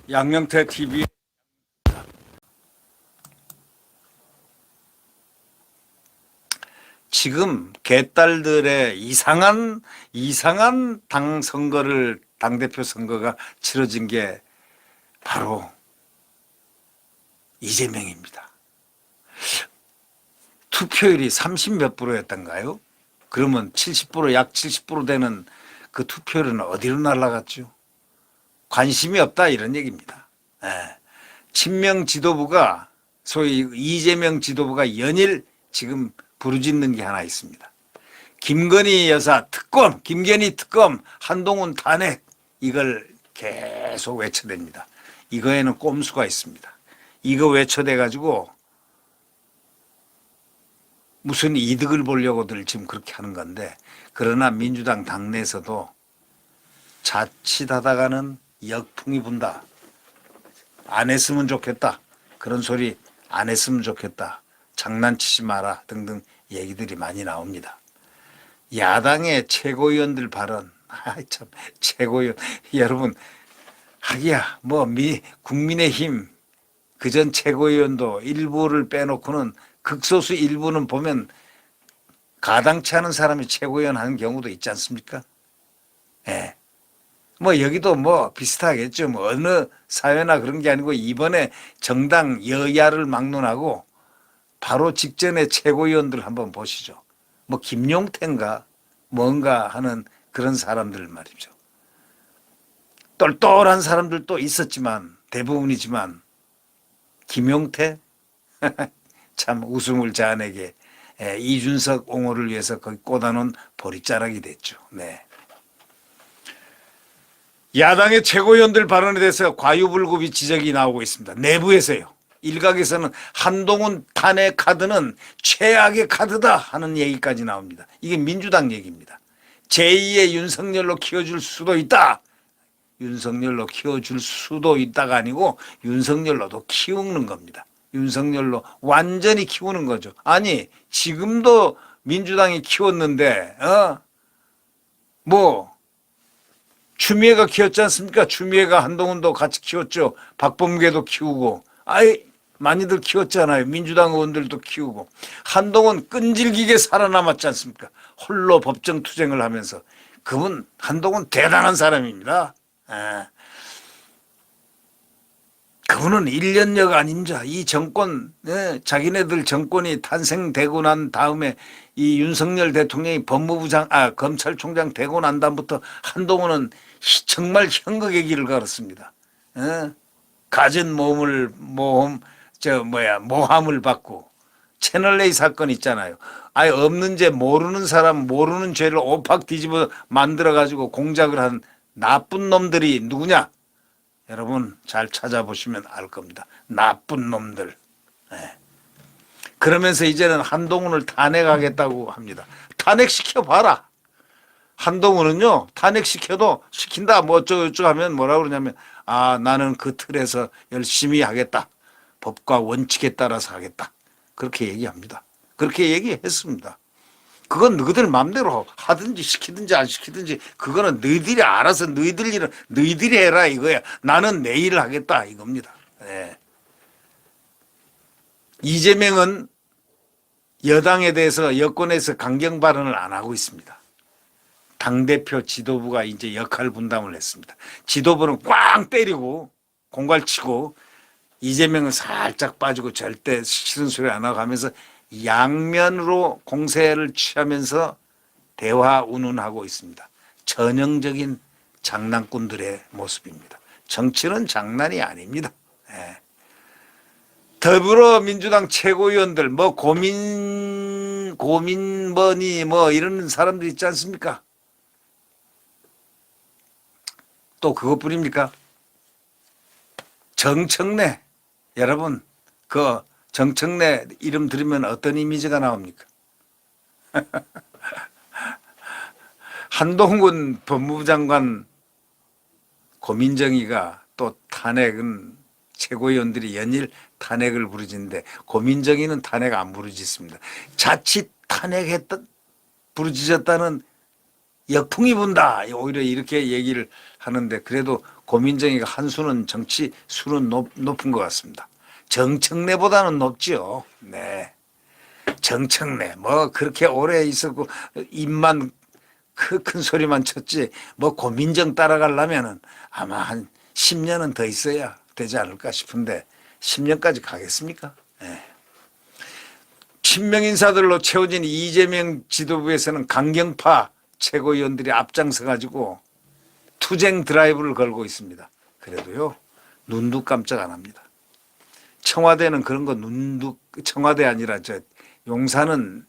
양명태 TV. 지금 개딸들의 이상한 당대표 선거가 치러진 게 바로 이재명입니다. 투표율이 30몇 %였던가요? 그러면 70%, 약 70% 되는 그 투표율은 어디로 날아갔죠? 관심이 없다, 이런 얘기입니다. 친명 지도부가, 소위 이재명 지도부가 연일 지금 부르짖는 게 하나 있습니다. 김건희 여사 특검, 김건희 특검, 한동훈 탄핵, 이걸 계속 외쳐댑니다. 이거에는 꼼수가 있습니다. 이거 외쳐대 가지고 무슨 이득을 보려고들 지금 그렇게 하는 건데, 그러나 민주당 당내에서도 자칫하다가는 역풍이 분다, 안 했으면 좋겠다, 그런 소리 안 했으면 좋겠다, 장난치지 마라 등등 얘기들이 많이 나옵니다. 야당의 최고위원들 발언, 참 최고위원 여러분, 하기야 뭐 국민의힘 그전 최고위원도 일부를 빼놓고는 극소수 일부는 보면 가당치 않은 사람이 최고위원 하는 경우도 있지 않습니까? 예. 뭐 여기도 뭐 비슷하겠죠. 뭐 어느 사회나 그런 게 아니고, 이번에 정당 여야를 막론하고 바로 직전에 최고위원들 한번 보시죠. 뭐 김용태인가 뭔가 하는 그런 사람들 말이죠. 똘똘한 사람들도 있었지만, 대부분이지만 김용태 참 웃음을 자아내게 이준석 옹호를 위해서 거기 꽂아놓은 보릿자락이 됐죠. 네. 야당의 최고위원들 발언에 대해서 과유불급의 지적이 나오고 있습니다. 내부에서요. 일각에서는 한동훈 탄핵 카드는 최악의 카드다 하는 얘기까지 나옵니다. 이게 민주당 얘기입니다. 제2의 윤석열로 키워줄 수도 있다. 윤석열로 키워줄 수도 있다가 아니고 윤석열로도 키우는 겁니다. 윤석열로 완전히 키우는 거죠. 아니, 지금도 민주당이 키웠는데 뭐 추미애가 키웠지 않습니까? 추미애가 한동훈도 같이 키웠죠. 박범계도 키우고, 많이들 키웠잖아요. 민주당 의원들도 키우고. 한동훈 끈질기게 살아남았지 않습니까? 홀로 법정 투쟁을 하면서. 그분 한동훈 대단한 사람입니다. 그분은 1년여가 아닌 자, 이 정권, 자기네들 정권이 탄생되고 난 다음에 이 윤석열 대통령이 검찰총장 되고 난 다음부터 한동훈은 정말 현극의 길을 걸었습니다. 가진 모함을 받고, 채널A 사건 있잖아요. 아예 없는 죄, 모르는 사람, 모르는 죄를 오팍 뒤집어 만들어가지고 공작을 한 나쁜 놈들이 누구냐? 여러분 잘 찾아보시면 알 겁니다. 나쁜 놈들. 그러면서 이제는 한동훈을 탄핵하겠다고 합니다. 탄핵시켜봐라. 한동훈은요, 탄핵시켜도 시킨다 뭐 어쩌고 하면 뭐라 그러냐면, 나는 그 틀에서 열심히 하겠다. 법과 원칙에 따라서 하겠다. 그렇게 얘기합니다. 그렇게 얘기했습니다. 그건 너희들 마음대로 하든지 시키든지 안 시키든지, 그거는 너희들이 알아서 너희들 일은 너희들이 해라 이거야. 나는 내 일을 하겠다 이겁니다. 이재명은 여당에 대해서 여권에서 강경 발언을 안 하고 있습니다. 당대표 지도부가 이제 역할 분담을 했습니다. 지도부는 꽝 때리고 공갈치고, 이재명은 살짝 빠지고 절대 싫은 소리 안 하고 하면서 양면으로 공세를 취하면서 대화 운운하고 있습니다. 전형적인 장난꾼들의 모습입니다. 정치는 장난이 아닙니다. 더불어민주당 최고위원들 뭐 고민번이 뭐 이런 사람들 있지 않습니까? 또 그것뿐입니까? 정청래, 여러분 그 정청래 이름 들으면 어떤 이미지가 나옵니까? 한동훈 법무부 장관, 고민정의가 또 탄핵은 최고위원들이 연일 탄핵을 부르짖는데, 고민정의는 탄핵 안 부르짖습니다. 자칫 탄핵했던 부르짖었다는 역풍이 분다. 오히려 이렇게 얘기를 하는데 그래도 고민정이가 한 수는 정치 수는 높은 것 같습니다. 정청래보다는 높지요. 네. 정청래 뭐 그렇게 오래 있었고 입만 큰 소리만 쳤지 뭐 고민정 따라가려면은 아마 한 10년은 더 있어야 되지 않을까 싶은데 10년까지 가겠습니까? 네. 친명 인사들로 채워진 이재명 지도부에서는 강경파 최고위원들이 앞장서 가지고 투쟁 드라이브를 걸고 있습니다. 그래도요 눈도 깜짝 안 합니다. 청와대는 그런 거 청와대 아니라 저 용산은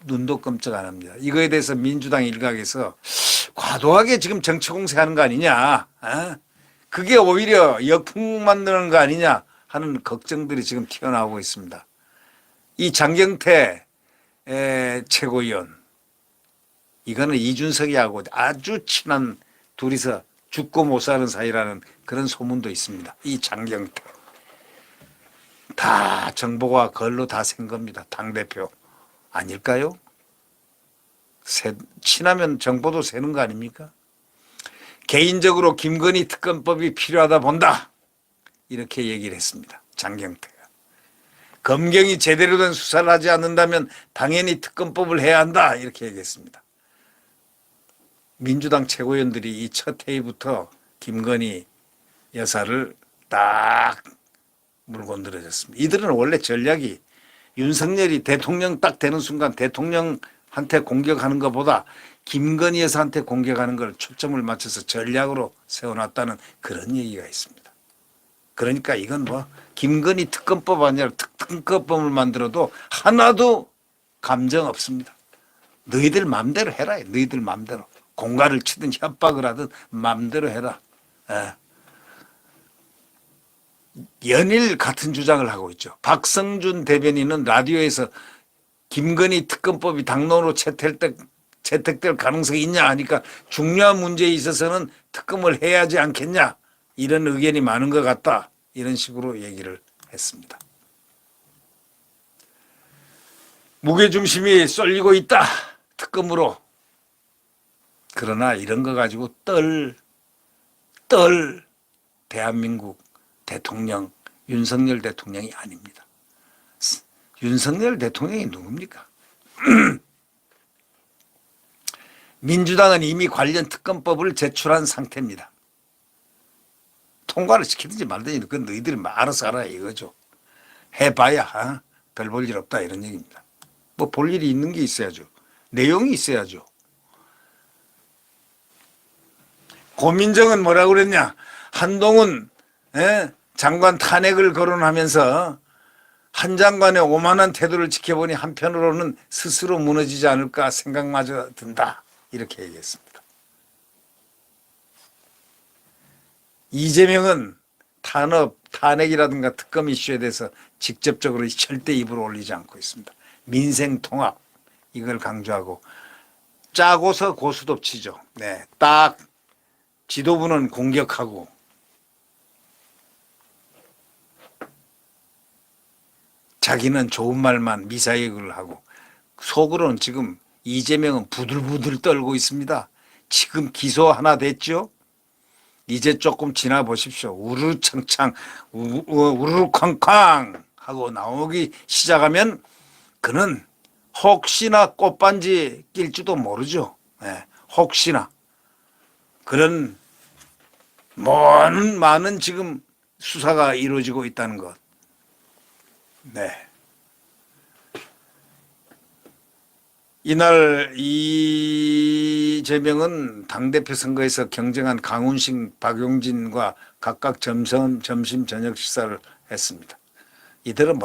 눈도 깜짝 안 합니다. 이거에 대해서 민주당 일각에서 과도하게 지금 정치 공세하는 거 아니냐. 그게 오히려 역풍 만드는 거 아니냐 하는 걱정들이 지금 튀어나오고 있습니다. 이 장경태 최고위원 이거는 이준석이하고 아주 친한 둘이서 죽고 못 사는 사이라는 그런 소문도 있습니다. 이 장경태 다 정보가 걸로 다 센 겁니다. 당대표 아닐까요? 친하면 정보도 새는 거 아닙니까? 개인적으로 김건희 특검법이 필요하다 본다. 이렇게 얘기를 했습니다. 장경태가. 검경이 제대로 된 수사를 하지 않는다면 당연히 특검법을 해야 한다. 이렇게 얘기했습니다. 민주당 최고위원들이 이 첫 회의부터 김건희 여사를 딱 물고 늘어졌습니다. 이들은 원래 전략이 윤석열이 대통령 딱 되는 순간 대통령한테 공격하는 것보다 김건희 여사한테 공격하는 걸 초점을 맞춰서 전략으로 세워놨다는 그런 얘기가 있습니다. 그러니까 이건 뭐 김건희 특검법 아니라 특검법을 만들어도 하나도 감정 없습니다. 너희들 마음대로 해라. 너희들 마음대로. 공갈을 치든 협박을 하든 마음대로 해라. 연일 같은 주장을 하고 있죠. 박성준 대변인은 라디오에서 김건희 특검법이 당론으로 채택될 가능성이 있냐 하니까 중요한 문제에 있어서는 특검을 해야 하지 않겠냐 이런 의견이 많은 것 같다 이런 식으로 얘기를 했습니다. 무게중심이 쏠리고 있다 특검으로. 그러나 이런 거 가지고 대한민국 대통령 윤석열 대통령이 아닙니다. 윤석열 대통령이 누굽니까? 민주당은 이미 관련 특검법을 제출한 상태입니다. 통과를 시키든지 말든지 그건 너희들이 알아서 알아야 이거죠. 해봐야 별 볼 일 없다 이런 얘기입니다. 뭐 볼 일이 있는 게 있어야죠. 내용이 있어야죠. 고민정은 뭐라고 그랬냐. 한동훈 장관 탄핵을 거론하면서 한 장관의 오만한 태도를 지켜보니 한편으로는 스스로 무너지지 않을까 생각마저 든다. 이렇게 얘기했습니다. 이재명은 탄핵이라든가 특검 이슈에 대해서 직접적으로 절대 입을 올리지 않고 있습니다. 민생 통합 이걸 강조하고 짜고서 고스톱치죠. 네, 딱 지도부는 공격하고 자기는 좋은 말만 미사역을 하고 속으로는 지금 이재명은 부들부들 떨고 있습니다. 지금 기소 하나 됐죠. 이제 조금 지나 보십시오. 우르르창창 우르르쾅쾅 하고 나오기 시작하면 그는 혹시나 꽃반지 낄지도 모르죠. 네, 혹시나. 그런 많은 지금 수사가 이루어지고 있다는 것. 네. 이날 이재명은 당대표 선거에서 경쟁한 강훈식, 박용진과 각각 점심, 저녁 식사를 했습니다. 이들은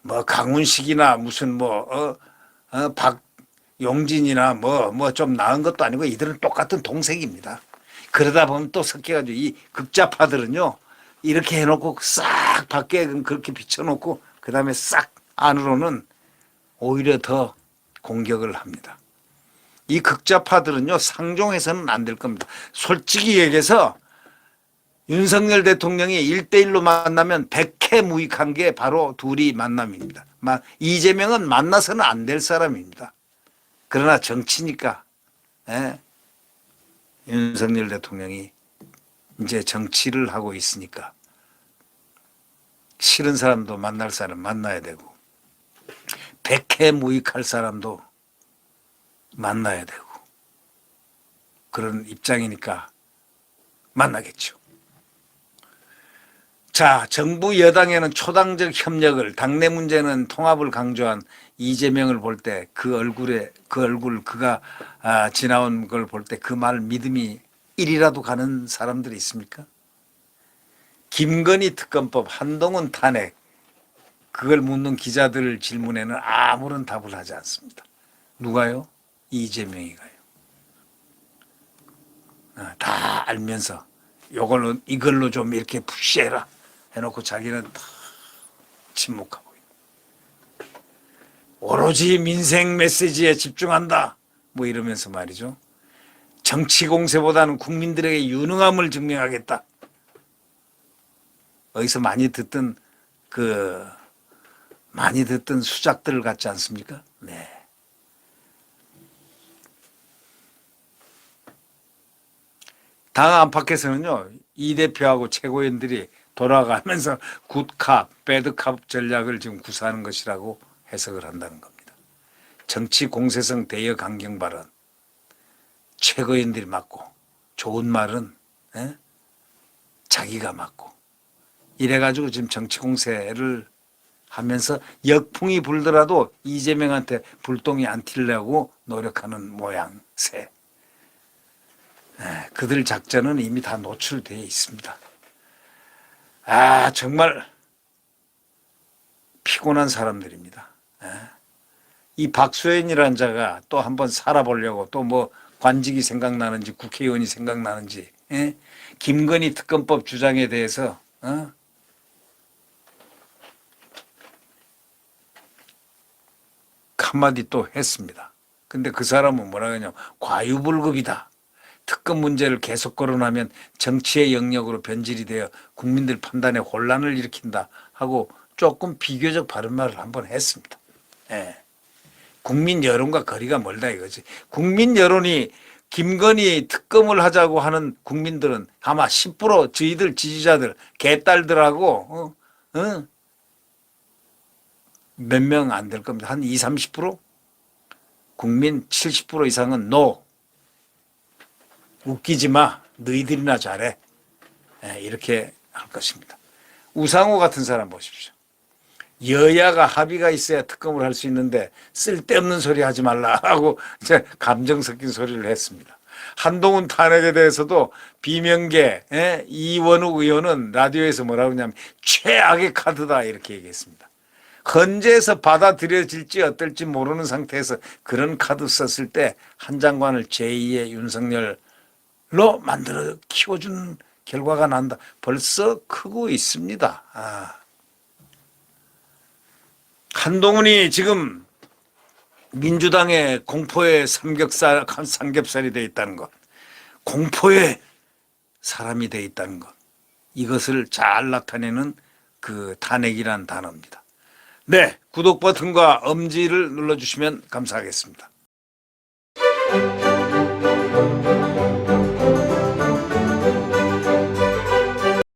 뭐 강훈식이나 무슨 박용진이나 뭐 좀 나은 것도 아니고 이들은 똑같은 동색입니다. 그러다 보면 또 섞여가지고 이 극좌파들은요 이렇게 해놓고 싹 밖에 그렇게 비춰놓고 그 다음에 싹 안으로는 오히려 더 공격을 합니다. 이 극좌파들은요 상종해서는 안 될 겁니다. 솔직히 얘기해서 윤석열 대통령이 1대1로 만나면 백해무익한 게 바로 둘이 만남입니다. 이재명은 만나서는 안 될 사람입니다. 그러나 정치니까 예? 윤석열 대통령이 이제 정치를 하고 있으니까 싫은 사람도 만날 사람 만나야 되고 백해무익할 사람도 만나야 되고 그런 입장이니까 만나겠죠. 자, 정부 여당에는 초당적 협력을, 당내 문제는 통합을 강조한 이재명을 볼 때 그 얼굴 그가 지나온 걸 볼 때 그 말 믿음이 1이라도 가는 사람들이 있습니까? 김건희 특검법, 한동훈 탄핵 그걸 묻는 기자들 질문에는 아무런 답을 하지 않습니다. 누가요? 이재명이 가요. 다 알면서 이걸로 좀 이렇게 푸시해라 해놓고 자기는 다 침묵하고 있는. 오로지 민생 메시지에 집중한다 뭐 이러면서 말이죠. 정치 공세보다는 국민들에게 유능함을 증명하겠다. 어디서 많이 듣던 수작들 같지 않습니까? 네. 당 안팎에서는요, 이 대표하고 최고위원들이 돌아가면서 굿캅, 배드캅 전략을 지금 구사하는 것이라고 해석을 한다는 겁니다. 정치 공세성 대여 강경 발언, 최고위원들이 맞고, 좋은 말은 자기가 맞고, 이래가지고 지금 정치 공세를 하면서 역풍이 불더라도 이재명한테 불똥이 안 튀려고 노력하는 모양새. 그들 작전은 이미 다 노출되어 있습니다. 정말 피곤한 사람들입니다. 이 박수현이라는 자가 또 한번 살아보려고 또 뭐 관직이 생각나는지 국회의원이 생각나는지 김건희 특검법 주장에 대해서 한마디 또 했습니다. 근데 그 사람은 뭐라 그러냐, 과유불급이다. 특검 문제를 계속 거론하면 정치의 영역으로 변질이 되어 국민들 판단에 혼란을 일으킨다 하고 조금 비교적 바른 말을 한번 했습니다. 국민 여론과 거리가 멀다 이거지. 국민 여론이 김건희 특검을 하자고 하는 국민들은 아마 10% 저희들 지지자들 개딸들하고 몇 명 안 될 겁니다. 한 20, 30%? 국민 70% 이상은 노. 웃기지 마. 너희들이나 잘해. 이렇게 할 것입니다. 우상호 같은 사람 보십시오. 여야가 합의가 있어야 특검을 할 수 있는데 쓸데없는 소리 하지 말라 하고 감정 섞인 소리를 했습니다. 한동훈 탄핵에 대해서도 비명계 이원욱 의원은 라디오에서 뭐라고 하냐면 최악의 카드다 이렇게 얘기했습니다. 헌재에서 받아들여질지 어떨지 모르는 상태에서 그런 카드 썼을 때 한 장관을 제2의 윤석열로 만들어 키워준 결과가 난다. 벌써 크고 있습니다. 한동훈이 지금 민주당의 공포의 삼겹살이 되어 있다는 것, 공포의 사람이 되어 있다는 것, 이것을 잘 나타내는 그 탄핵이라는 단어입니다. 네, 구독 버튼과 엄지를 눌러주시면 감사하겠습니다.